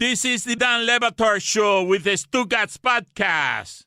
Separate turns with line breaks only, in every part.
This is the Dan Batard Show with the Stuttgart's podcast.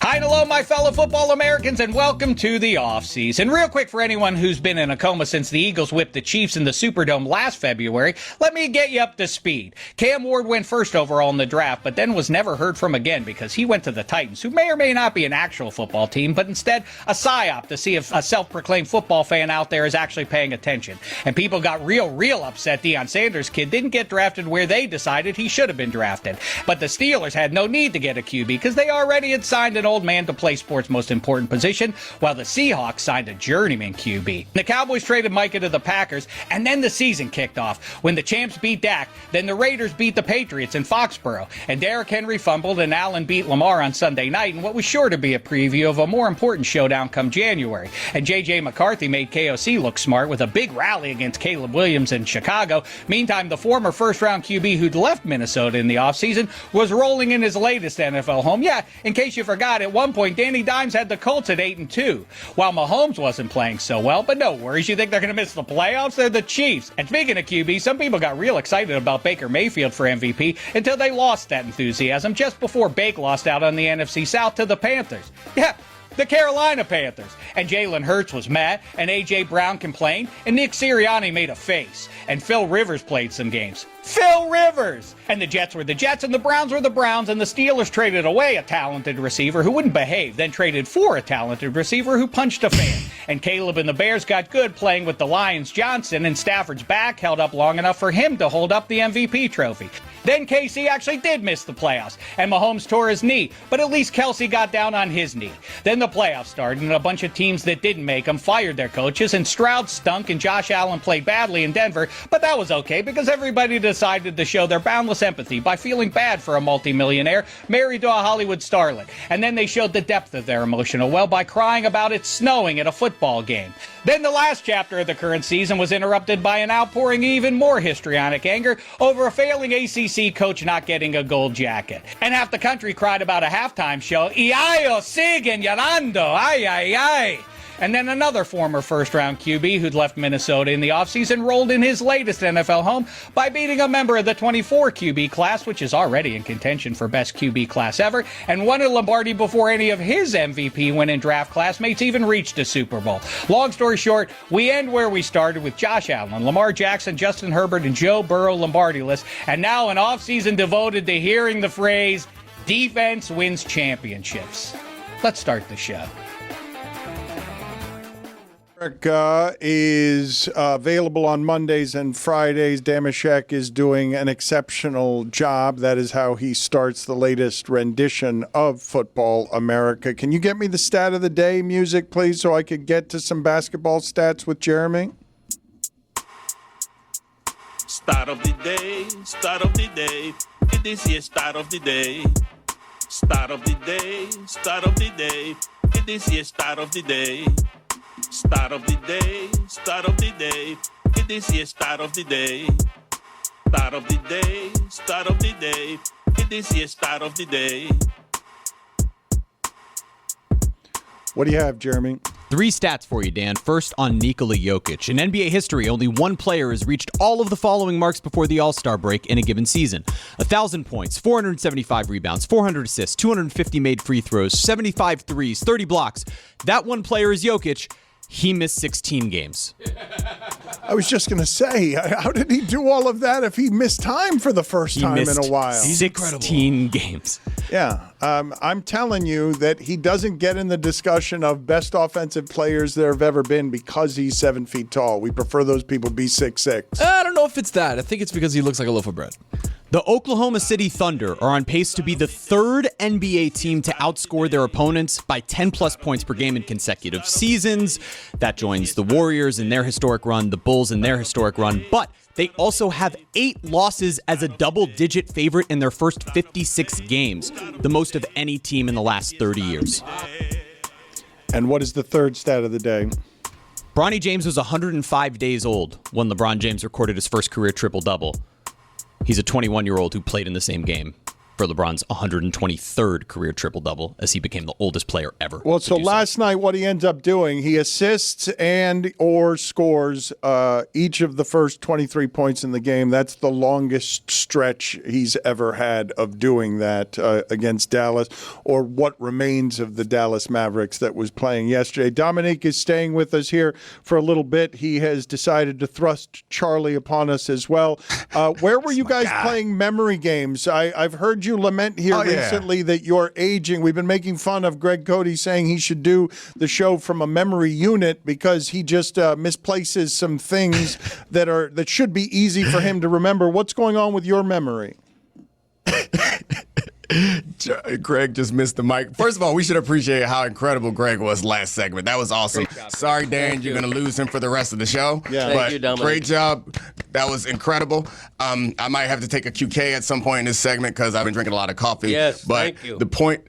Hi and hello, my fellow football Americans, and welcome to the offseason. Real quick, for anyone who's been in a coma since the Eagles whipped the Chiefs in the Superdome last February, let me get you up to speed. Cam Ward went first overall in the draft, but then was never heard from again because he went to the Titans, who may or may not be an actual football team, but instead a psyop to see if a self-proclaimed football fan out there is actually paying attention. And people got real upset Deion Sanders' kid didn't get drafted where they decided he should have been drafted. But the Steelers had no need to get a QB because they already had signed an old man to play sports' most important position, while the Seahawks signed a journeyman QB. The Cowboys traded Micah to the Packers, and then the season kicked off. When the champs beat Dak, then the Raiders beat the Patriots in Foxborough, and Derrick Henry fumbled and Allen beat Lamar on Sunday night in what was sure to be a preview of a more important showdown come January. And J.J. McCarthy made KOC look smart with a big rally against Caleb Williams in Chicago. Meantime, the former first-round QB who'd left Minnesota in the offseason was rolling in his latest NFL home. Yeah, in case you forgot, at one point, Danny Dimes had the Colts at 8-2, while Mahomes wasn't playing so well. But no worries, you think they're going to miss the playoffs? They're the Chiefs. And speaking of QB, some people got real excited about Baker Mayfield for MVP until they lost that enthusiasm just before Bake lost out on the NFC South to the Panthers. Yeah, the Carolina Panthers. And Jalen Hurts was mad, and A.J. Brown complained, and Nick Sirianni made a face. And Phil Rivers played some games. Phil Rivers! And the Jets were the Jets, and the Browns were the Browns, and the Steelers traded away a talented receiver who wouldn't behave, then traded for a talented receiver who punched a fan. And Caleb and the Bears got good playing with the Lions Johnson, and Stafford's back held up long enough for him to hold up the MVP trophy. Then KC actually did miss the playoffs, and Mahomes tore his knee, but at least Kelsey got down on his knee. Then the playoffs started, and a bunch of teams that didn't make them fired their coaches, and Stroud stunk, and Josh Allen played badly in Denver, but that was okay because everybody decided to show their boundless empathy by feeling bad for a multimillionaire married to a Hollywood starlet. And then they showed the depth of their emotional well by crying about it snowing at a football game. Then the last chapter of the current season was interrupted by an outpouring of even more histrionic anger over a failing ACC coach not getting a gold jacket. And half the country cried about a halftime show, "Iaio siguen llorando, ay, ay, ay." And then another former first-round QB who'd left Minnesota in the offseason rolled in his latest NFL home by beating a member of the 24 QB class, which is already in contention for best QB class ever, and won a Lombardi before any of his MVP winning draft classmates even reached a Super Bowl. Long story short, we end where we started with Josh Allen, Lamar Jackson, Justin Herbert, and Joe Burrow Lombardi-less, and now an offseason devoted to hearing the phrase, defense wins championships. Let's start the show.
America is available on Mondays and Fridays. Damashek is doing an exceptional job. That is how he starts the latest rendition of Football America. Can you get me the stat of the day music, please, so I could get to some basketball stats with Jeremy?
Start of the day, start of the day. This is start of the day. Start of the day, start of the day. This is start of the day. Start of the day, start of the day. This is start of the day. Start of the day, start of the day. This is start of the day.
What do you have, Jeremy?
3 stats for you, Dan. First on Nikola Jokic. In NBA history, only one player has reached all of the following marks before the All-Star break in a given season. 1,000 points, 475 rebounds, 400 assists, 250 made free throws, 75 threes, 30 blocks. That one player is Jokic. He missed 16 games.
I was just going to say, how did he do all of that if he missed time for the first time in a while?
16 games.
Yeah. I'm telling you that he doesn't get in the discussion of best offensive players there have ever been because he's 7 feet tall. We prefer those people be 6'6".
I don't know if it's that. I think it's because he looks like a loaf of bread.
The Oklahoma City Thunder are on pace to be the 3rd NBA team to outscore their opponents by 10-plus points per game in consecutive seasons. That joins the Warriors in their historic run, the Bulls in their historic run, but they also have 8 losses as a double-digit favorite in their first 56 games, the most of any team in the last 30 years.
And what is the third stat of the day?
Bronny James was 105 days old when LeBron James recorded his first career triple-double. He's a 21-year-old who played in the same game for LeBron's 123rd career triple-double as he became the oldest player ever.
Well, so last night what he ends up doing, he assists and or scores each of the first 23 points in the game. That's the longest stretch he's ever had of doing that against Dallas, or what remains of the Dallas Mavericks that was playing yesterday. Domonique is staying with us here for a little bit. He has decided to thrust Charlie upon us as well. Where were you guys playing memory games? I've heard you lament here recently that you're aging. We've been making fun of Greg Cody saying he should do the show from a memory unit because he just misplaces some things that should be easy for him to remember. What's going on with your memory?
Greg just missed the mic. First of all, we should appreciate how incredible Greg was last segment. That was awesome. Sorry, Dan, you're going to lose him for the rest of the show.
Yeah.
But
Thank you, Dominic.
great job. That was incredible. I might have to take a QK at some point in this segment because I've been drinking a lot of coffee.
Yes,
but
thank you.
The point.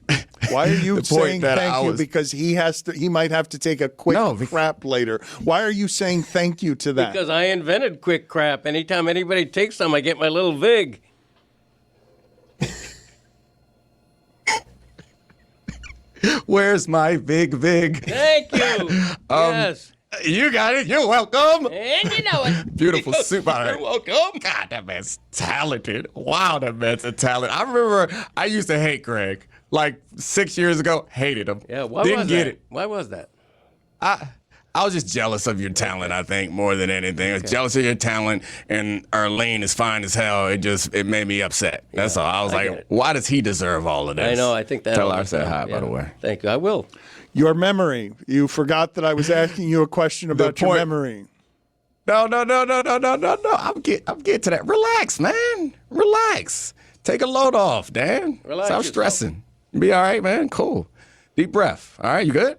Why are you saying
that
thank you? Because he might have to take a quick crap later. Why are you saying thank you to that?
Because I invented quick crap. Anytime anybody takes some, I get my little vig.
Where's my big vig?
Thank you. Yes.
You got it. You're welcome.
And you know it.
Beautiful soup.
You're welcome.
God, that man's talented. Wow, that man's a talent. I remember I used to hate Greg. Like 6 years ago, hated him.
Yeah, why
Didn't
was
get
that?
it.
Why was that?
I was just jealous of your talent, I think, more than anything. I was jealous of your talent, and Arlene is fine as hell. It made me upset. That's all. I was like, why does he deserve all of this?
I know. I think that.
Tell her I said hi, by the way.
Thank you. I will.
Your memory. You forgot that I was asking you a question about your memory.
No. I'm getting to that. Relax, man. Relax. Take a load off, Dan.
Relax
Stop
yourself.
stressing. You be all right, man. Cool. Deep breath. All right, you good?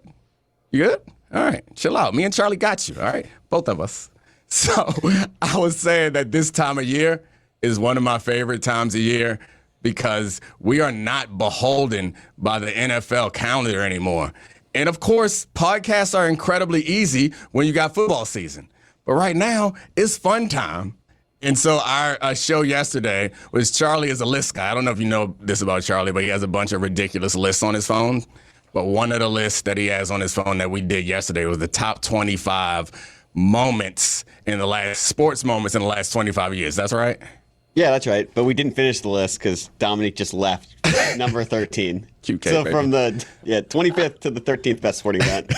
You good? All right, chill out. Me and Charlie got you, all right? Both of us. So I was saying that this time of year is one of my favorite times of year because we are not beholden by the NFL calendar anymore. And, of course, podcasts are incredibly easy when you got football season. But right now, it's fun time. And so our show yesterday was Charlie is a list guy. I don't know if you know this about Charlie, but he has a bunch of ridiculous lists on his phone. But one of the lists that he has on his phone that we did yesterday was the top 25 sports moments in the last 25 years. That's right?
Yeah, that's right. But we didn't finish the list because Dominique just left number 13.
QK,
so
baby.
from the 25th to the 13th best sporting event.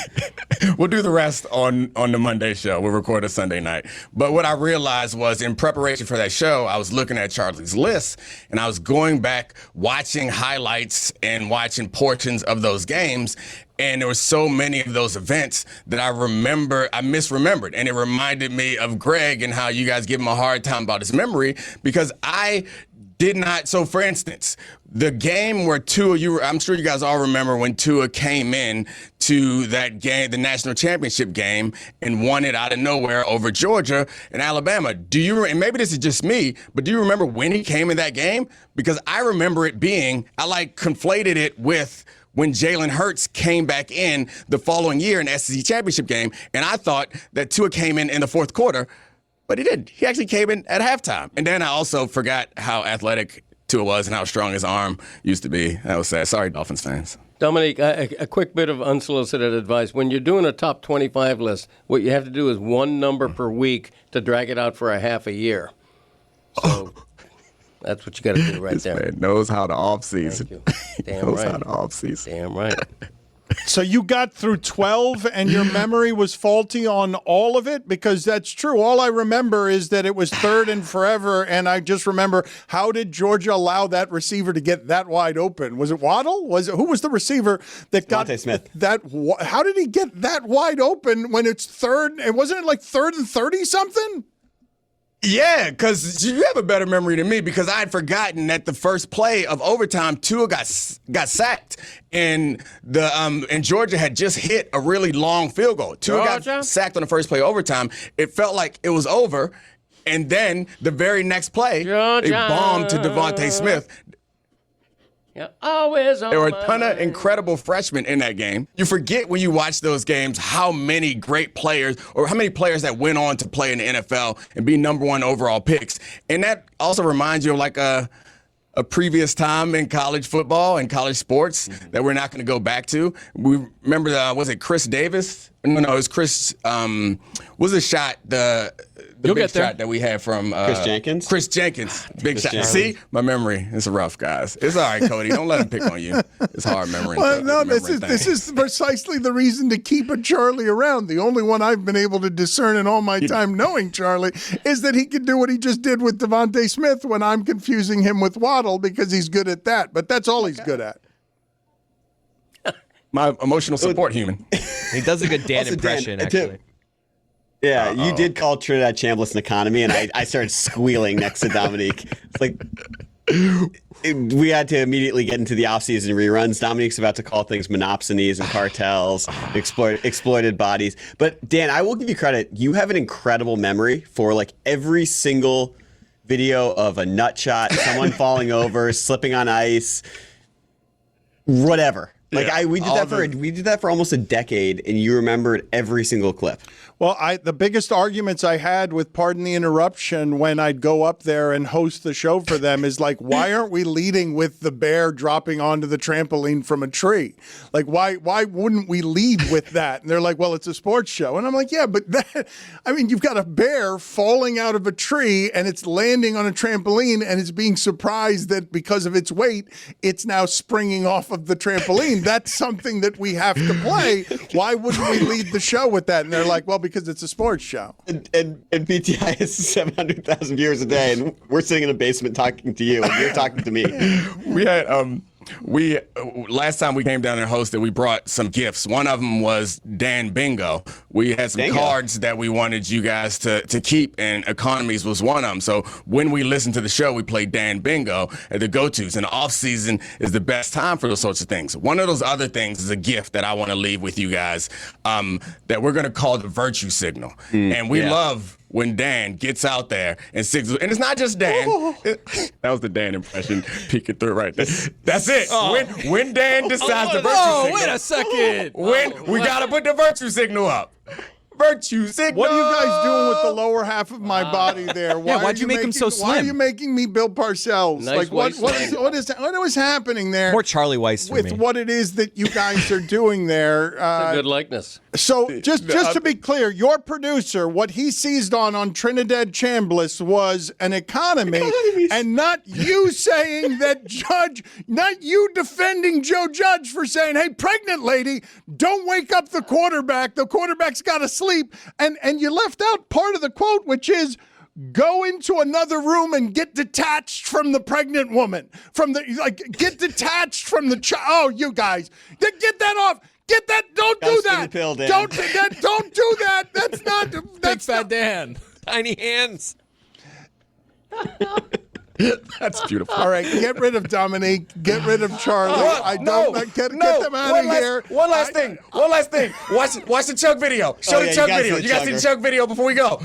We'll do the rest on the Monday show. We'll record a Sunday night. But what I realized was in preparation for that show, I was looking at Charlie's list, and I was going back, watching highlights and watching portions of those games. And there were so many of those events that I misremembered. And it reminded me of Greg and how you guys give him a hard time about his memory because I did not. So, for instance, the game where I'm sure you guys all remember when Tua came in to that game, the national championship game, and won it out of nowhere over Georgia and Alabama. And maybe this is just me, but do you remember when he came in that game? Because I remember it being, conflated it with when Jalen Hurts came back in the following year in the SEC championship game, and I thought that Tua came in the fourth quarter, but he didn't. He actually came in at halftime. And then I also forgot how athletic Tua was and how strong his arm used to be. That was sad. Sorry, Dolphins fans.
Dominique, a quick bit of unsolicited advice. When you're doing a top 25 list, what you have to do is one number per week to drag it out for a half a year. So that's what you got to do right there.
This man knows how to off-season.
Thank you. Damn right.
How to off-season.
Damn right.
So you got through 12 and your memory was faulty on all of it? Because that's true. All I remember is that it was third and forever, and I just remember, how did Georgia allow that receiver to get that wide open? Was it Waddle? Who was the receiver that got
Smith.
that? How did he get that wide open when it's third? And wasn't it like 3rd and 30 something?
Yeah, because you have a better memory than me because I had forgotten that the first play of overtime, Tua got sacked, and Georgia had just hit a really long field goal. Tua got sacked on the first play of overtime. It felt like it was over, and then the very next play, they bombed to Devontae Smith.
Yeah, always on
There were a
my
ton of
mind.
incredible freshmen in that game. You forget when you watch those games how many great players or how many players that went on to play in the NFL and be number one overall picks. And that also reminds you of like a previous time in college football and college sports that we're not going to go back to. We remember, was it Chris Davis? No, it was Chris. Was the shot the
You'll
big
get there.
shot that we had from
Chris Jenkins?
Big
Chris
shot.
Jenkins.
See, my memory is rough, guys. It's all right, Cody. Don't let him pick on you. It's hard memory.
Well, no, this is precisely the reason to keep a Charlie around. The only one I've been able to discern in all my time knowing Charlie is that he can do what he just did with Devontae Smith when I'm confusing him with Waddle because he's good at that. But that's all he's good at.
My emotional support human.
He does a good Dan
Also,
impression,
Dan,
actually.
Yeah, you did call Trinidad Chambliss an economy, and I started squealing next to Domonique. It's like we had to immediately get into the offseason reruns. Dominique's about to call things monopsonies and cartels, exploited bodies. But Dan, I will give you credit. You have an incredible memory for like every single video of a nut shot, someone falling over, slipping on ice, whatever. Like we did that for almost a decade, and you remembered every single clip.
Well, the biggest arguments I had with Pardon the Interruption when I'd go up there and host the show for them is like, why aren't we leading with the bear dropping onto the trampoline from a tree? Like, why wouldn't we lead with that? And they're like, well, it's a sports show. And I'm like, yeah, but you've got a bear falling out of a tree and it's landing on a trampoline and it's being surprised that because of its weight, it's now springing off of the trampoline. That's something that we have to play. Why wouldn't we lead the show with that? And they're like, well, because it's a sports show.
And PTI is 700,000 viewers a day, and we're sitting in a basement talking to you, and you're talking to me.
We had last time we came down and hosted, we brought some gifts. One of them was Dan Bingo. We had some cards that we wanted you guys to keep, and economies was one of them. So when we listen to the show, we play Dan Bingo at the go-tos, and the off-season is the best time for those sorts of things. One of those other things is a gift that I want to leave with you guys that we're going to call the virtue signal. And we love when Dan gets out there and signals, and it's not just Dan. That was the Dan impression peeking through right there. That's it. When Dan decides the virtue signal.
Wait a second.
We got to put the virtue signal up. Virtue signal.
What are you guys doing with the lower half of my body there?
Why'd you make him so slim?
Why are you making me Bill Parcells?
Nice
what is happening there?
More Charlie Weiss for
with
me.
what it is that you guys are doing there.
Good likeness.
So just to be clear, your producer, what he seized on Trinidad Chambliss was an economy, and not you saying that not you defending Joe Judge for saying, hey, pregnant lady, don't wake up the quarterback. The quarterback's got to sleep. And you left out part of the quote, which is, go into another room and get detached from the pregnant woman. Get detached from the child. Oh, you guys, get that off. Get that! Don't do that!
Pill, Dan.
Don't do that! That's not.
Big fat Dan.
Tiny hands.
That's beautiful.
All right, get rid of Domonique. Get rid of Charlie. Get them out of here.
One last thing. Watch the Chuck video. Show the Chuck video. You guys see the Chuck video before we go.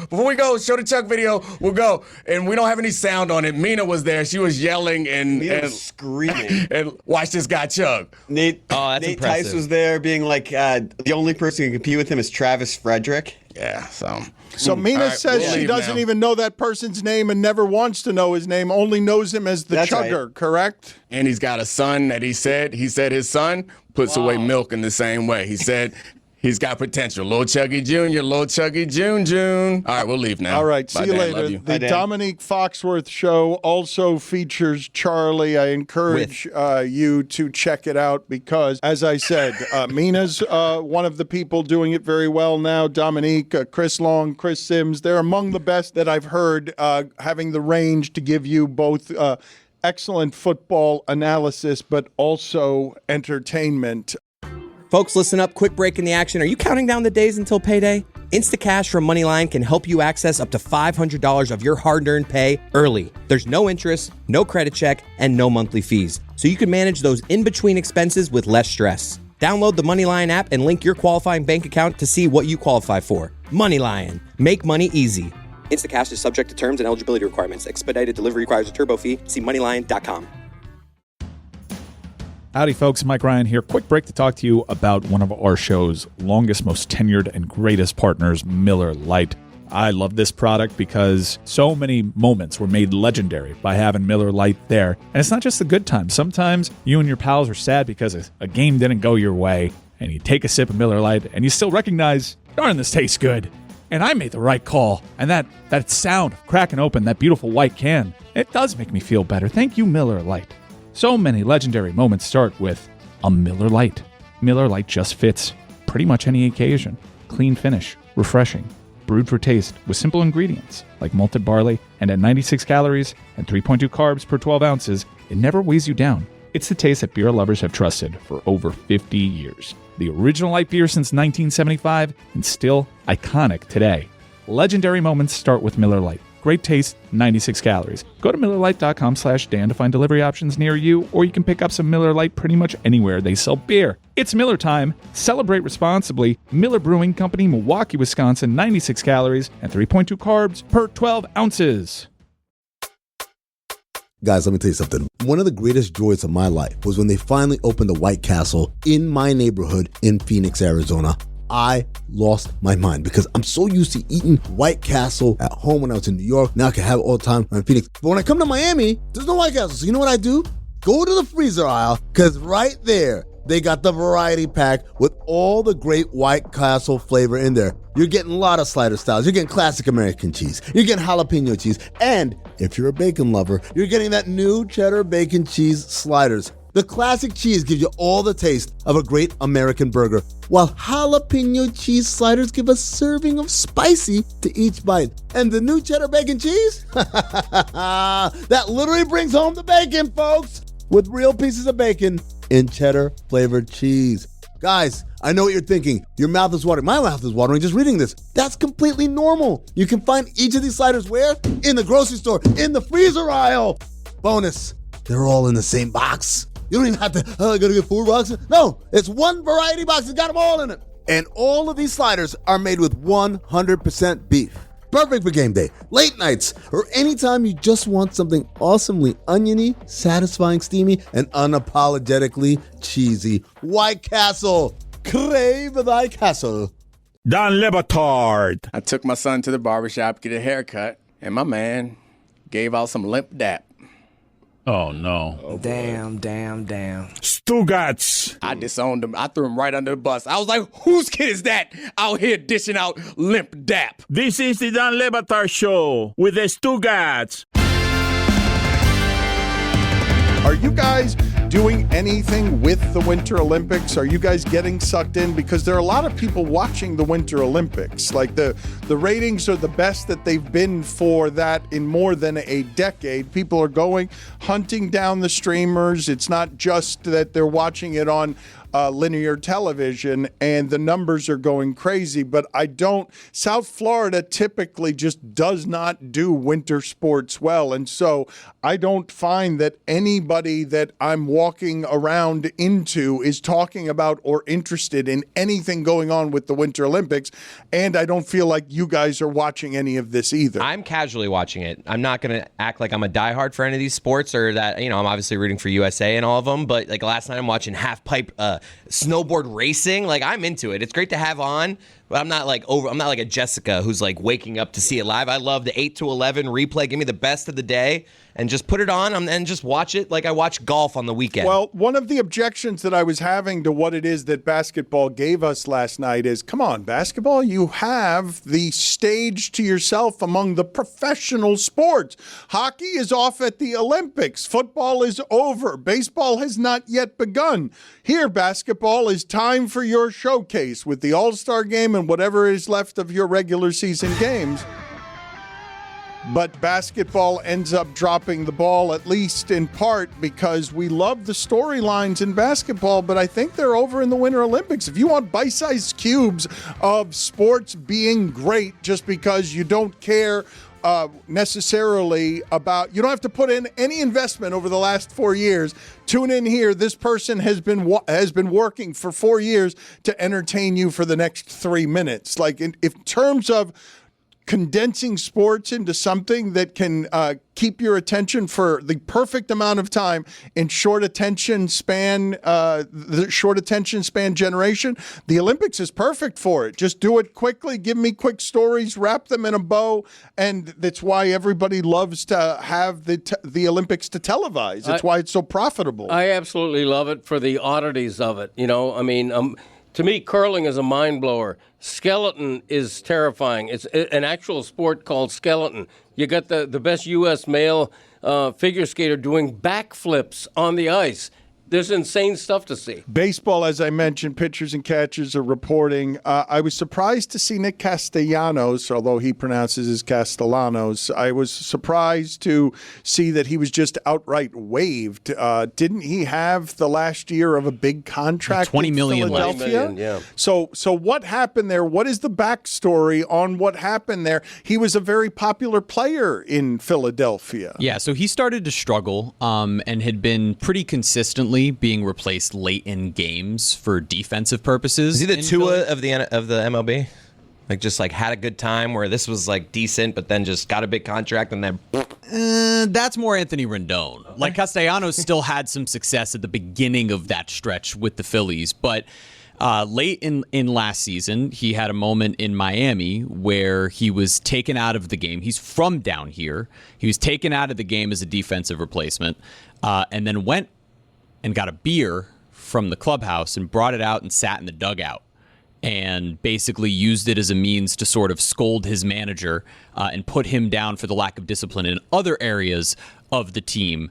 Show the Chuck video. We'll go. And we don't have any sound on it. Mina was there. She was yelling and
screaming.
And watch this guy Chuck.
Nate
impressive.
Tice was there being like, the only person who can compete with him is Travis Frederick.
Yeah,
So Mina
All right,
says
we'll
she
leave
doesn't
now.
even know that person's name and never wants to know his name, only knows him as the
That's
Chugger,
right.
correct?
And he's got a son that he said his son puts away milk in the same way. He said he's got potential. Little Chuggy Jr., little Chuggy June. All right, we'll leave now.
All right,
Bye,
see you
Dan.
later.
Love you.
The
Dan.
Domonique Foxworth show also features Charlie. I encourage you to check it out because, as I said, Mina's one of the people doing it very well now. Domonique, Chris Long, Chris Sims, they're among the best that I've heard having the range to give you both excellent football analysis but also entertainment.
Folks, listen up. Quick break in the action. Are you counting down the days until payday? Instacash from Moneyline can help you access up to $500 of your hard-earned pay early. There's no interest, no credit check, and no monthly fees. So you can manage those in-between expenses with less stress. Download the Moneyline app and link your qualifying bank account to see what you qualify for. Moneyline. Make money easy. Instacash is subject to terms and eligibility requirements. Expedited delivery requires a turbo fee. See moneyline.com.
Howdy, folks. Mike Ryan here. Quick break to talk to you about one of our show's longest, most tenured, and greatest partners, Miller Lite. I love this product because so many moments were made legendary by having Miller Lite there. And it's not just the good times. Sometimes you and your pals are sad because a game didn't go your way, and you take a sip of Miller Lite and you still recognize, darn, this tastes good. And I made the right call. And that sound of cracking open that beautiful white can, it does make me feel better. Thank you, Miller Lite. So many legendary moments start with a Miller Lite. Miller Lite just fits pretty much any occasion. Clean finish, refreshing, brewed for taste with simple ingredients like malted barley, and at 96 calories and 3.2 carbs per 12 ounces, it never weighs you down. It's the taste that beer lovers have trusted for over 50 years. The original light beer since 1975 and still iconic today. Legendary moments start with Miller Lite. Great taste, 96 calories. Go to MillerLite.com/Dan to find delivery options near you, or you can pick up some Miller Lite pretty much anywhere they sell beer. It's Miller time. Celebrate responsibly. Miller Brewing Company, Milwaukee, Wisconsin, 96 calories and 3.2 carbs per 12 ounces.
Guys, let me tell you something. One of the greatest joys of my life was when they finally opened the White Castle in my neighborhood in Phoenix, Arizona. I lost my mind because I'm so used to eating White Castle at home when I was in New York. Now I can have it all the time in Phoenix. But when I come to Miami, there's no White Castle. So you know what I do? Go to the freezer aisle, because right there, they got the variety pack with all the great White Castle flavor in there. You're getting a lot of slider styles. You're getting classic American cheese. You're getting jalapeno cheese. And if you're a bacon lover, you're getting that new cheddar bacon cheese sliders. The classic cheese gives you all the taste of a great American burger, while jalapeno cheese sliders give a serving of spicy to each bite. And the new cheddar bacon cheese? That literally brings home the bacon, folks! With real pieces of bacon in cheddar-flavored cheese. Guys, I know what you're thinking. Your mouth is watering. My mouth is watering just reading this. That's completely normal. You can find each of these sliders where? In the grocery store, in the freezer aisle. Bonus, they're all in the same box. You don't even have to, I gotta get 4 boxes. No, it's one variety box. It's got them all in it. And all of these sliders are made with 100% beef. Perfect for game day, late nights, or anytime you just want something awesomely oniony, satisfying, steamy, and unapologetically cheesy. White Castle. Crave thy castle.
Don Batard.
I took my son to the barbershop to get a haircut, and my man gave out some limp dap.
Oh, no.
Damn.
Stugats.
I disowned him. I threw him right under the bus. I was like, whose kid is that out here dishing out limp dap?
This is the Don Batard Show with the Stugats.
Are you guys doing anything with the Winter Olympics? Are you guys getting sucked in? Because there are a lot of people watching the Winter Olympics. Like the ratings are the best that they've been for that in more than a decade. People are going, hunting down the streamers. It's not just that they're watching it on linear television, and the numbers are going crazy. But South Florida typically just does not do winter sports well. And so I don't find that anybody that I'm walking around into is talking about or interested in anything going on with the Winter Olympics. And I don't feel like you guys are watching any of this either.
I'm casually watching it. I'm not going to act like I'm a diehard for any of these sports, or that, I'm obviously rooting for USA and all of them. But like last night, I'm watching half pipe snowboard racing. Like, I'm into it. It's great to have on, but I'm not like a Jessica who's like waking up to see it live. I love the 8 to 11 replay. Give me the best of the day and just put it on and just watch it like I watch golf on the weekend.
Well, one of the objections that I was having to what it is that basketball gave us last night is, come on, basketball, you have the stage to yourself among the professional sports. Hockey is off at the Olympics. Football is over. Baseball has not yet begun. Here, basketball is time for your showcase with the All-Star game and whatever is left of your regular season games. But basketball ends up dropping the ball, at least in part, because we love the storylines in basketball, but I think they're over in the Winter Olympics. If you want bite-sized cubes of sports being great just because you don't care necessarily about, you don't have to put in any investment over the last 4 years. Tune in here. This person has been working for 4 years to entertain you for the next 3 minutes. Like in terms of condensing sports into something that can keep your attention for the perfect amount of time in short attention span, the short attention span generation, the Olympics is perfect for it. Just do it quickly, give me quick stories, wrap them in a bow, and that's why everybody loves to have the Olympics to televise. It's why it's so profitable.
I absolutely love it for the oddities of it. To me, curling is a mind blower. Skeleton is terrifying. It's an actual sport called skeleton. You got the best U.S. male figure skater doing backflips on the ice. There's insane stuff to see.
Baseball, as I mentioned, pitchers and catchers are reporting. I was surprised to see Nick Castellanos, although he pronounces his Castellanos. I was surprised to see that he was just outright waived. Didn't he have the last year of a big contract?
$20 million.
In Philadelphia?
$20 million, yeah.
So what happened there? What is the backstory on what happened there? He was a very popular player in Philadelphia.
Yeah, so he started to struggle and had been pretty consistently being replaced late in games for defensive purposes.
Is he the Tua of the MLB? Just had a good time where this was decent, but then just got a big contract and then.
That's more Anthony Rendon. Castellanos still had some success at the beginning of that stretch with the Phillies, but late in last season, he had a moment in Miami where he was taken out of the game. He's from down here. He was taken out of the game as a defensive replacement, and then went and got a beer from the clubhouse and brought it out and sat in the dugout and basically used it as a means to sort of scold his manager and put him down for the lack of discipline in other areas of the team.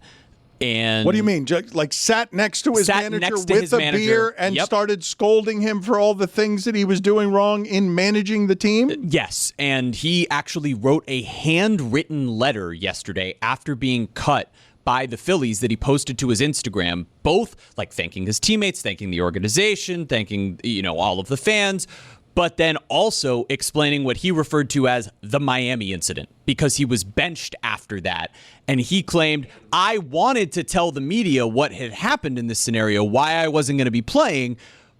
And
what do you mean? Sat next to his manager with a beer and started scolding him for all the things that he was doing wrong in managing the team?
Yes, and he actually wrote a handwritten letter yesterday after being cut by the Phillies that he posted to his Instagram, both thanking his teammates, thanking the organization, thanking all of the fans, but then also explaining what he referred to as the Miami incident, because he was benched after that. And he claimed, I wanted to tell the media what had happened in this scenario, why I wasn't going to be playing,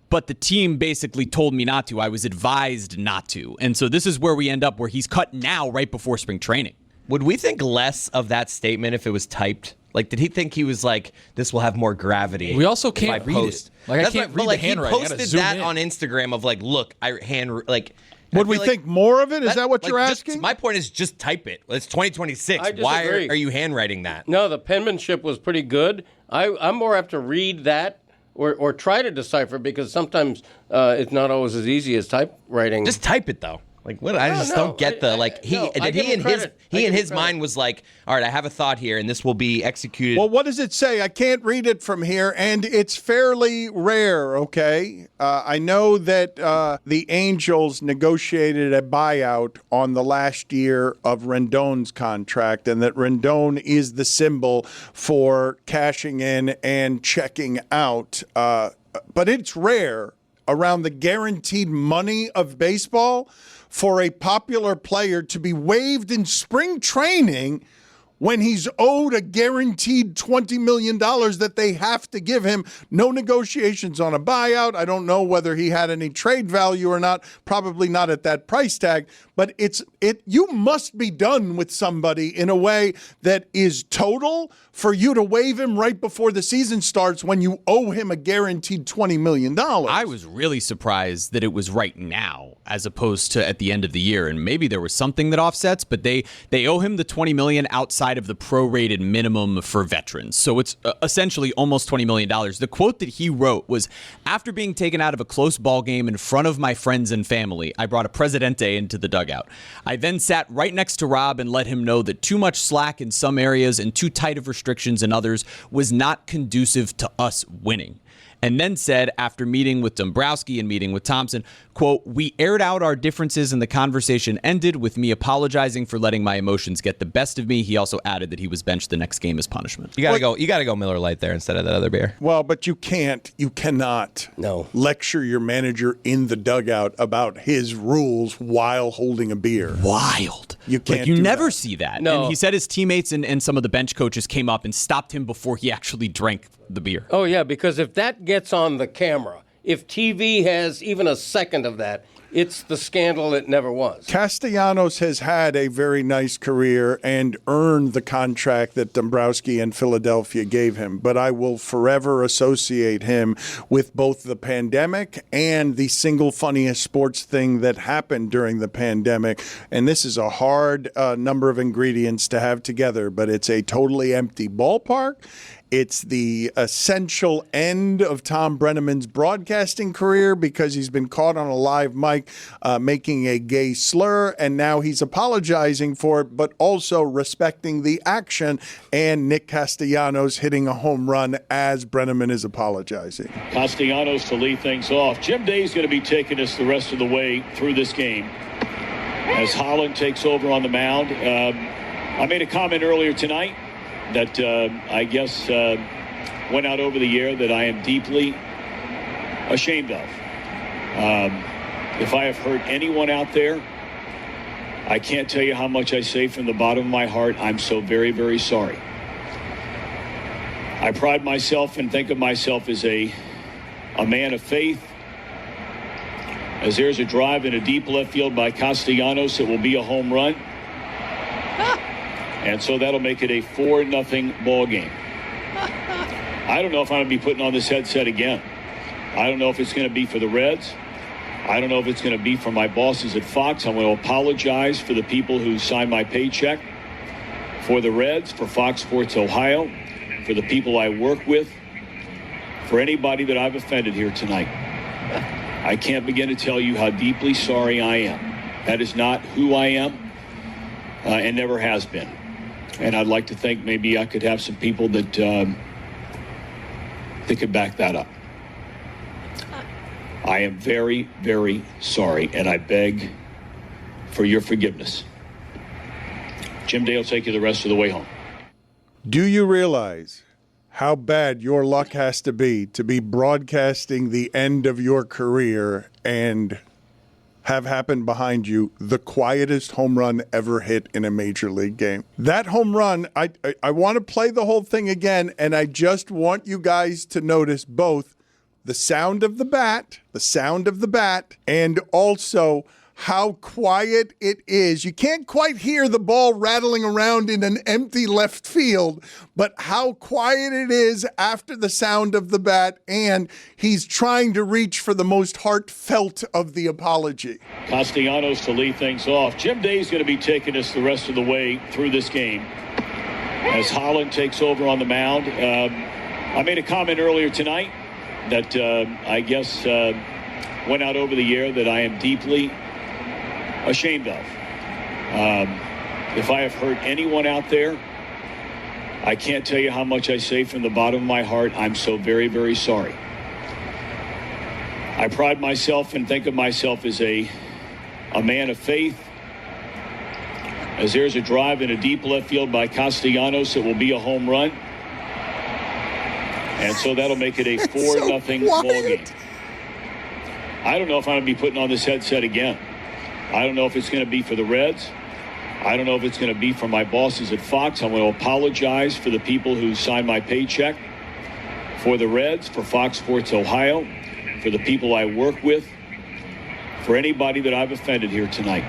but the team basically told me not to. I was advised not to. And so this is where we end up, where he's cut now right before spring training.
Would we think less of that statement if it was typed? Did he think he was this will have more gravity?
We also can't read it. I can't read the handwriting.
He posted that on Instagram of look, I hand
Would we think more of it? Is that what you're asking?
My point is just type it. It's 2026. Why are you handwriting that?
No, the penmanship was pretty good. I'm more apt to read that or try to decipher, because sometimes it's not always as easy as typewriting.
Just type it though. What? I just don't get the he in his mind was all right, I have a thought here and this will be executed.
Well, what does it say? I can't read it from here, and it's fairly rare, okay? I know that the Angels negotiated a buyout on the last year of Rendon's contract, and that Rendon is the symbol for cashing in and checking out. But it's rare around the guaranteed money of baseball for a popular player to be waived in spring training when he's owed a guaranteed $20 million that they have to give him. No negotiations on a buyout. I don't know whether he had any trade value or not. Probably not at that price tag. But you must be done with somebody in a way that is total for you to waive him right before the season starts when you owe him a guaranteed $20 million.
I was really surprised that it was right now as opposed to at the end of the year. And maybe there was something that offsets, but they owe him the $20 million outside of the prorated minimum for veterans. So it's essentially almost $20 million. The quote that he wrote was, after being taken out of a close ball game in front of my friends and family, I brought a Presidente into the dugout. I then sat right next to Rob and let him know that too much slack in some areas and too tight of restrictions in others was not conducive to us winning. And then said, after meeting with Dombrowski and meeting with Thompson, quote, we aired out our differences and the conversation ended with me apologizing for letting my emotions get the best of me. He also added that he was benched the next game as punishment.
You gotta go Miller Lite there instead of that other beer.
Well, but you cannot lecture your manager in the dugout about his rules while holding a beer.
Wild.
You can't.
You never see that.
No.
And he said his teammates and some of the bench coaches came up and stopped him before he actually drank the beer.
Oh, yeah, because if that gets on the camera, if TV has even a second of that, It's the scandal that never was.
Castellanos has had a very nice career and earned the contract that Dombrowski and Philadelphia gave him. But I will forever associate him with both the pandemic and the single funniest sports thing that happened during the pandemic. And this is a hard number of ingredients to have together, but it's a totally empty ballpark. It's the essential end of Tom Brenneman's broadcasting career because he's been caught on a live mic making a gay slur, and now he's apologizing for it, but also respecting the action, and Nick Castellanos hitting a home run as Brenneman is apologizing.
Castellanos to lead things off. Jim Day's going to be taking us the rest of the way through this game as Holland takes over on the mound. I made a comment earlier tonight that I guess went out over the air that I am deeply ashamed of. If I have hurt anyone out there, I can't tell you how much I say from the bottom of my heart. I'm so very, very sorry. I pride myself and think of myself as a man of faith. As there's a drive in a deep left field by Castellanos, it will be a home run. And so that'll make it a 4-0 ball game. I don't know if I'm going to be putting on this headset again. I don't know if it's going to be for the Reds. I don't know if it's going to be for my bosses at Fox. I'm going to apologize for the people who signed my paycheck, for the Reds, for Fox Sports Ohio, for the people I work with, for anybody that I've offended here tonight. I can't begin to tell you how deeply sorry I am. That is not who I am and never has been. And I'd like to think maybe I could have some people that could back that up. I am very, very sorry, and I beg for your forgiveness. Jim Day will take you the rest of the way home.
Do you realize how bad your luck has to be broadcasting the end of your career and have happened behind you the quietest home run ever hit in a major league game? That home run, I want to play the whole thing again, and I just want you guys to notice both the sound of the bat, and also how quiet it is. You can't quite hear the ball rattling around in an empty left field, but how quiet it is after the sound of the bat, and he's trying to reach for the most heartfelt of the apology.
Castellanos to lead things off. Jim Day's going to be taking us the rest of the way through this game as Holland takes over on the mound. I made a comment earlier tonight that I guess went out over the air that I am deeply ashamed of. If I have hurt anyone out there, I can't tell you how much I say from the bottom of my heart. I'm so very, very sorry. I pride myself and think of myself as a man of faith. As there's a drive in a deep left field by Castellanos, it will be a home run. And so that'll make it a 4-0 ball game. I don't know if I'm going to be putting on this headset again. I don't know if it's going to be for the Reds. I don't know if it's going to be for my bosses at Fox. I'm going to apologize for the people who signed my paycheck, for the Reds, for Fox Sports Ohio, for the people I work with, for anybody that I've offended here tonight.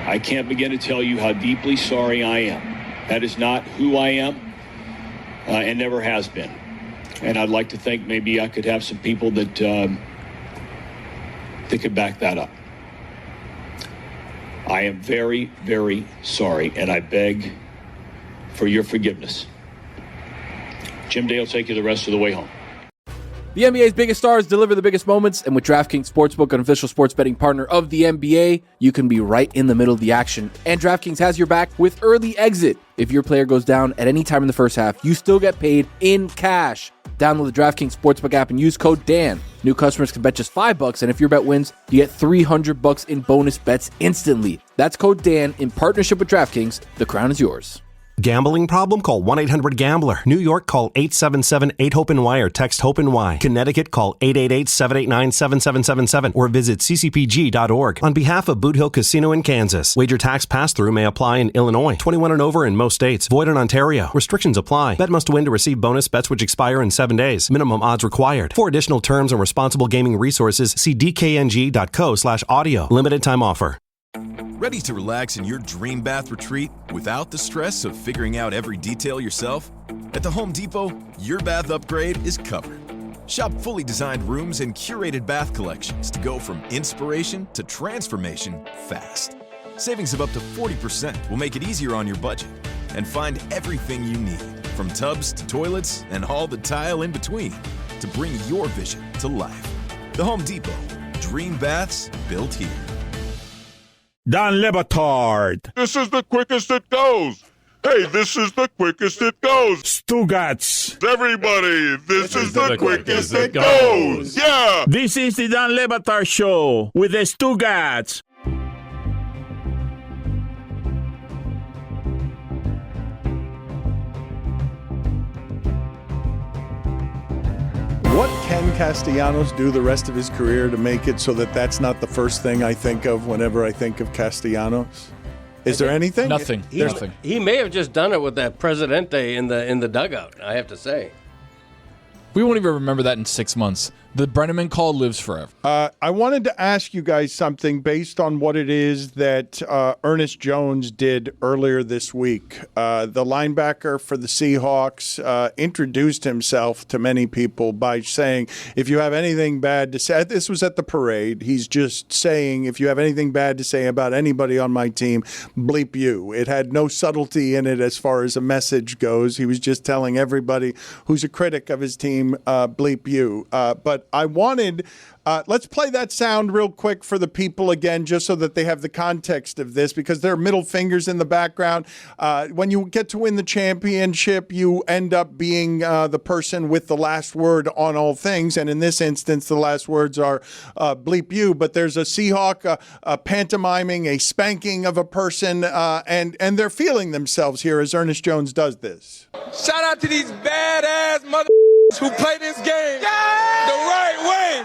I can't begin to tell you how deeply sorry I am. That is not who I am and never has been. And I'd like to think maybe I could have some people that could back that up. I am very, very sorry, and I beg for your forgiveness. Jim Day will take you the rest of the way home.
The NBA's biggest stars deliver the biggest moments, and with DraftKings Sportsbook, an official sports betting partner of the NBA, you can be right in the middle of the action. And DraftKings has your back with early exit. If your player goes down at any time in the first half, you still get paid in cash. Download the DraftKings Sportsbook app and use code DAN. New customers can bet just $5, and if your bet wins, you get $300 in bonus bets instantly. That's code DAN in partnership with DraftKings. The crown is yours.
Gambling problem? Call 1-800-GAMBLER. New York, call 877-8-HOPE-NY or text HOPE-NY. Connecticut, call 888-789-7777 or visit ccpg.org. On behalf of Boot Hill Casino in Kansas, wager tax pass-through may apply in Illinois. 21 and over in most states. Void in Ontario. Restrictions apply. Bet must win to receive bonus bets which expire in 7 days. Minimum odds required. For additional terms and responsible gaming resources, see dkng.co/audio. Limited time offer.
Ready to relax in your dream bath retreat without the stress of figuring out every detail yourself? At the Home Depot, your bath upgrade is covered. Shop fully designed rooms and curated bath collections to go from inspiration to transformation fast. Savings of up to 40% will make it easier on your budget. And find everything you need, from tubs to toilets and all the tile in between, to bring your vision to life. The Home Depot. Dream baths built here.
Don Batard.
This is the quickest it goes. Hey, this is the quickest it goes.
Stugats.
Everybody, this is the quickest it goes. Yeah.
This is the Don Batard Show with the Stugats.
What can Castellanos do the rest of his career to make it so that that's not the first thing I think of whenever I think of Castellanos? Is there anything?
Nothing. Nothing.
He may have just done it with that Presidente in the dugout, I have to say.
We won't even remember that in 6 months. The Brenneman call lives forever.
I wanted to ask you guys something based on what it is that Ernest Jones did earlier this week. The linebacker for the Seahawks introduced himself to many people by saying, if you have anything bad to say, this was at the parade, he's just saying, if you have anything bad to say about anybody on my team, bleep you. It had no subtlety in it as far as a message goes. He was just telling everybody who's a critic of his team, bleep you. But I wanted, let's play that sound real quick for the people again, just so that they have the context of this, because there are middle fingers in the background. When you get to win the championship, you end up being the person with the last word on all things. And in this instance, the last words are bleep you. But there's a Seahawk pantomiming a spanking of a person, and they're feeling themselves here as Ernest Jones does this.
Shout out to these badass mother who play this game the right way.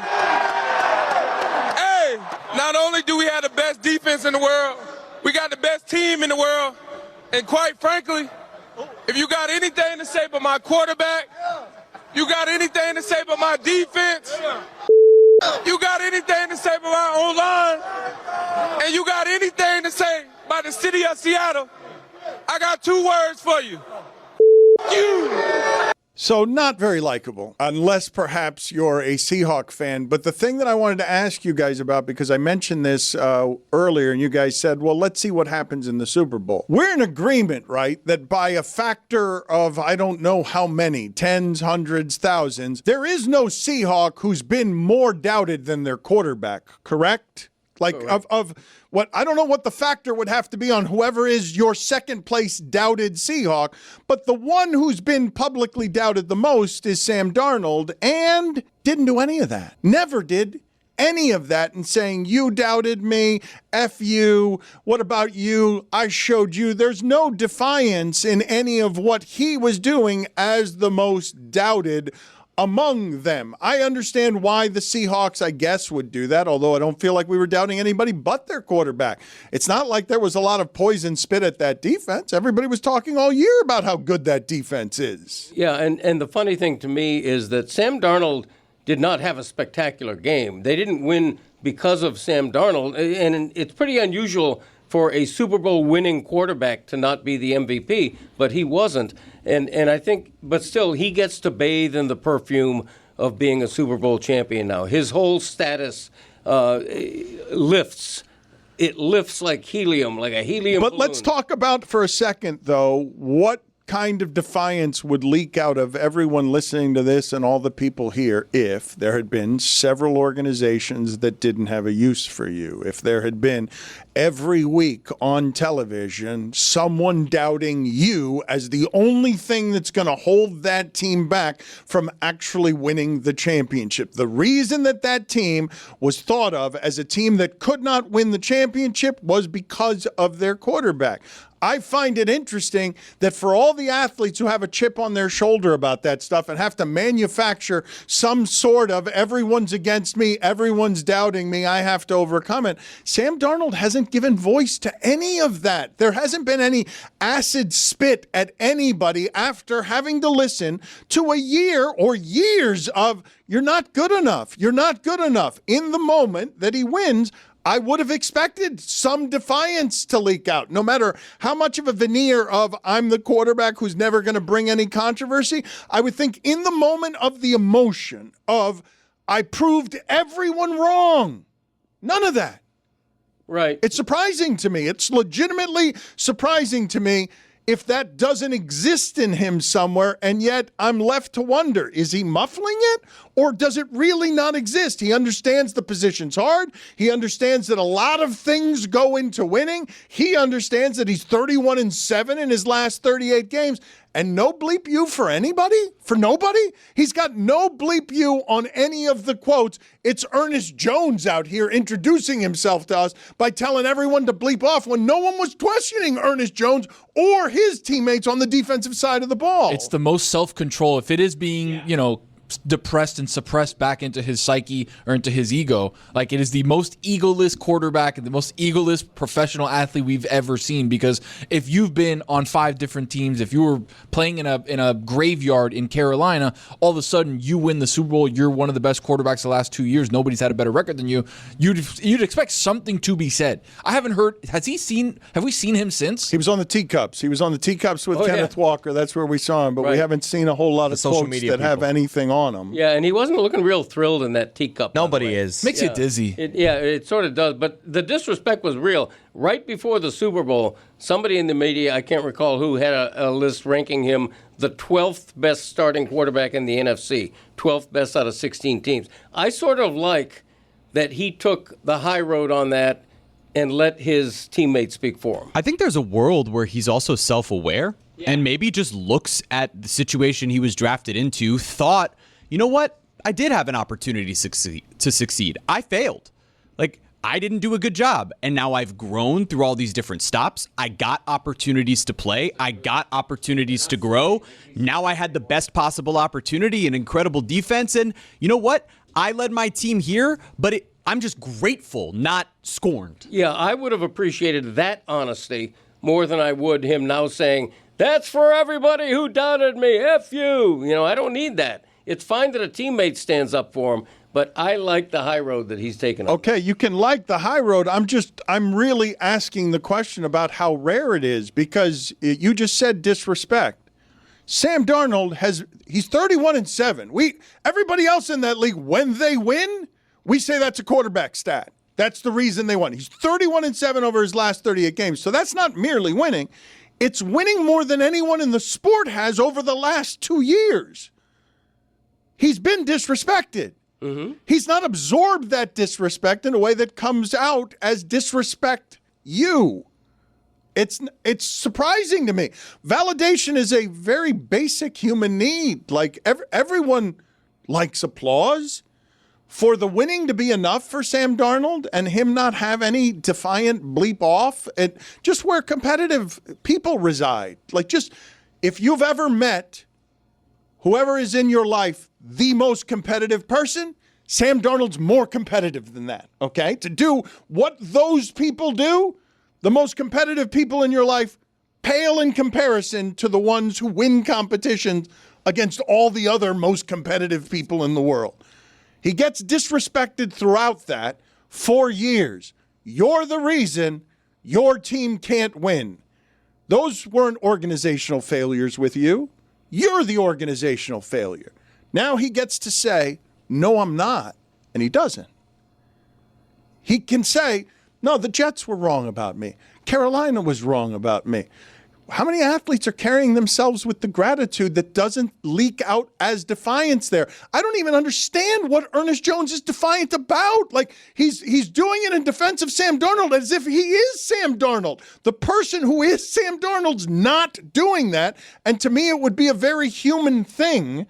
Hey, not only do we have the best defense in the world, we got the best team in the world. And quite frankly, if you got anything to say about my quarterback, you got anything to say about my defense, you got anything to say about my O-line, and you got anything to say about the city of Seattle, I got 2 words for you. You.
So not very likable, unless perhaps you're a Seahawk fan. But the thing that I wanted to ask you guys about, because I mentioned this earlier, and you guys said, well, let's see what happens in the Super Bowl. We're in agreement, right, that by a factor of I don't know how many, tens, hundreds, thousands, there is no Seahawk who's been more doubted than their quarterback, correct? Like of what, I don't know what the factor would have to be on whoever is your second place doubted Seahawk, but the one who's been publicly doubted the most is Sam Darnold, and didn't do any of that. Never did any of that, and saying, you doubted me, F you, what about you, I showed you. There's no defiance in any of what he was doing as the most doubted among them. I understand why the Seahawks, I guess, would do that, although I don't feel like we were doubting anybody but their quarterback. It's not like there was a lot of poison spit at that defense. Everybody was talking all year about how good that defense is.
Yeah, and the funny thing to me is that Sam Darnold did not have a spectacular game. They didn't win because of Sam Darnold, and it's pretty unusual for a Super Bowl winning quarterback to not be the MVP, but he wasn't. And I think, but still, he gets to bathe in the perfume of being a Super Bowl champion now. His whole status lifts. It lifts like helium, like a helium balloon.
Let's talk about for a second, though, what kind of defiance would leak out of everyone listening to this and all the people here if there had been several organizations that didn't have a use for you, if there had been every week on television someone doubting you as the only thing that's going to hold that team back from actually winning the championship. The reason that that team was thought of as a team that could not win the championship was because of their quarterback. I find it interesting that for all the athletes who have a chip on their shoulder about that stuff and have to manufacture some sort of everyone's against me, everyone's doubting me, I have to overcome it, Sam Darnold hasn't given voice to any of that. There hasn't been any acid spit at anybody after having to listen to a year or years of you're not good enough. You're not good enough. In the moment that he wins, I would have expected some defiance to leak out, no matter how much of a veneer of I'm the quarterback who's never going to bring any controversy. I would think in the moment of the emotion of I proved everyone wrong. None of that.
Right.
It's surprising to me. It's legitimately surprising to me if that doesn't exist in him somewhere, and yet I'm left to wonder, is he muffling it, or does it really not exist? He understands the position's hard. He understands that a lot of things go into winning. He understands that he's 31-7 in his last 38 games, and no bleep you for anybody? For nobody? He's got no bleep you on any of the quotes. It's Ernest Jones out here introducing himself to us by telling everyone to bleep off when no one was questioning Ernest Jones or his teammates on the defensive side of the ball.
It's the most self-control. If it is being, depressed and suppressed back into his psyche or into his ego, like it is the most egoless quarterback and the most egoless professional athlete we've ever seen. Because if you've been on 5 different teams, if you were playing in a graveyard in Carolina, all of a sudden you win the Super Bowl, you're one of the best quarterbacks the last 2 years, nobody's had a better record than you, you'd expect something to be said. I haven't heard, have we seen him since?
He was on the Teacups. He was on the Teacups with Kenneth Walker. That's where we saw him, but we haven't seen a whole lot of quotes that have anything on them.
Yeah, and he wasn't looking real thrilled in that teacup.
Nobody is.
Makes you dizzy.
It sort of does. But the disrespect was real. Right before the Super Bowl, somebody in the media, I can't recall who, had a list ranking him the 12th best starting quarterback in the NFC, 12th best out of 16 teams. I sort of like that he took the high road on that and let his teammates speak for him.
I think there's a world where he's also self-aware and maybe just looks at the situation he was drafted into, thought, you know what? I did have an opportunity to succeed. I failed. I didn't do a good job. And now I've grown through all these different stops. I got opportunities to play. I got opportunities to grow. Now I had the best possible opportunity, an incredible defense. And you know what? I led my team here, but I'm just grateful, not scorned.
Yeah, I would have appreciated that honesty more than I would him now saying, that's for everybody who doubted me. F you. I don't need that. It's fine that a teammate stands up for him, but I like the high road that he's taken.
Okay, you can like the high road. I'm really asking the question about how rare it is, because you just said disrespect. Sam Darnold he's 31-7. Everybody else in that league, when they win, we say that's a quarterback stat. That's the reason they won. He's 31-7 over his last 38 games. So that's not merely winning. It's winning more than anyone in the sport has over the last 2 years. He's been disrespected. Mm-hmm. He's not absorbed that disrespect in a way that comes out as disrespect you. It's surprising to me. Validation is a very basic human need. Everyone likes applause. For the winning to be enough for Sam Darnold and him not have any defiant bleep off, just where competitive people reside. If you've ever met whoever is in your life the most competitive person, Sam Darnold's more competitive than that, okay? To do what those people do, the most competitive people in your life pale in comparison to the ones who win competitions against all the other most competitive people in the world. He gets disrespected throughout that for years. You're the reason your team can't win. Those weren't organizational failures with you. You're the organizational failure. Now he gets to say, no, I'm not. And he doesn't. He can say, no, the Jets were wrong about me. Carolina was wrong about me. How many athletes are carrying themselves with the gratitude that doesn't leak out as defiance there? I don't even understand what Ernest Jones is defiant about. He's doing it in defense of Sam Darnold as if he is Sam Darnold. The person who is Sam Darnold's not doing that. And to me, it would be a very human thing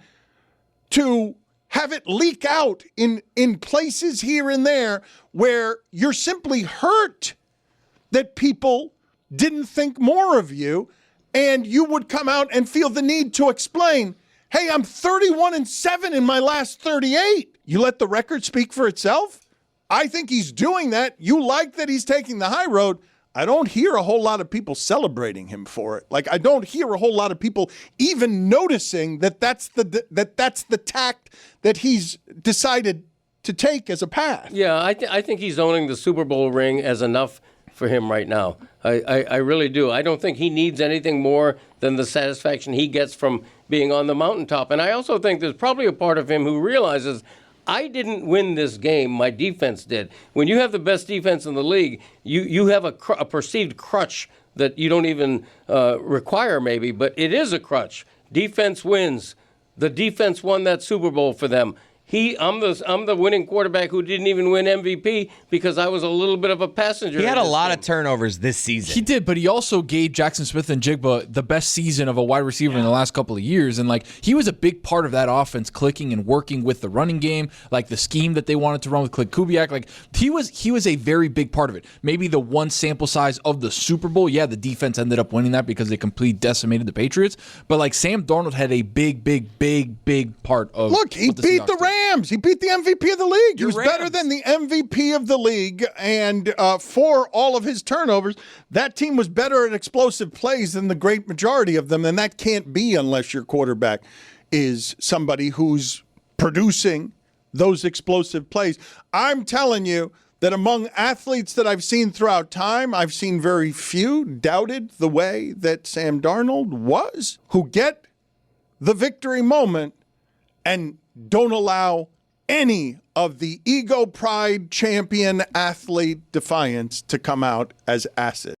to have it leak out in places here and there where you're simply hurt that people didn't think more of you, and you would come out and feel the need to explain, hey, I'm 31-7 in my last 38. You let the record speak for itself? I think he's doing that. You like that he's taking the high road. I don't hear a whole lot of people celebrating him for it. Like, I don't hear a whole lot of people even noticing that that's the tact that he's decided to take as a path.
Yeah, I think he's owning the Super Bowl ring as enough for him right now. I really do. I don't think he needs anything more than the satisfaction he gets from being on the mountaintop. And I also think there's probably a part of him who realizes, I didn't win this game, my defense did. When you have the best defense in the league, you have a perceived crutch that you don't even require maybe, but it is a crutch. Defense wins. The defense won that Super Bowl for them. I'm the winning quarterback who didn't even win MVP because I was a little bit of a passenger.
He had a lot of turnovers this season.
He did, but he also gave Jackson Smith and Jigba the best season of a wide receiver in the last couple of years. And like, he was a big part of that offense clicking and working with the running game, like the scheme that they wanted to run with Click Kubiak. Like, he was a very big part of it. Maybe the one sample size of the Super Bowl, yeah, the defense ended up winning that because they completely decimated the Patriots. But like, Sam Darnold had a big part of.
Look, he beat the Rams. He beat the MVP of the league. He was
Rams.
better than the MVP of the league. And for all of his turnovers, that team was better at explosive plays than the great majority of them. And that can't be unless your quarterback is somebody who's producing those explosive plays. I'm telling you that among athletes that I've seen throughout time, I've seen very few doubted the way that Sam Darnold was, who get the victory moment and don't allow any of the ego, pride, champion, athlete defiance to come out as acid.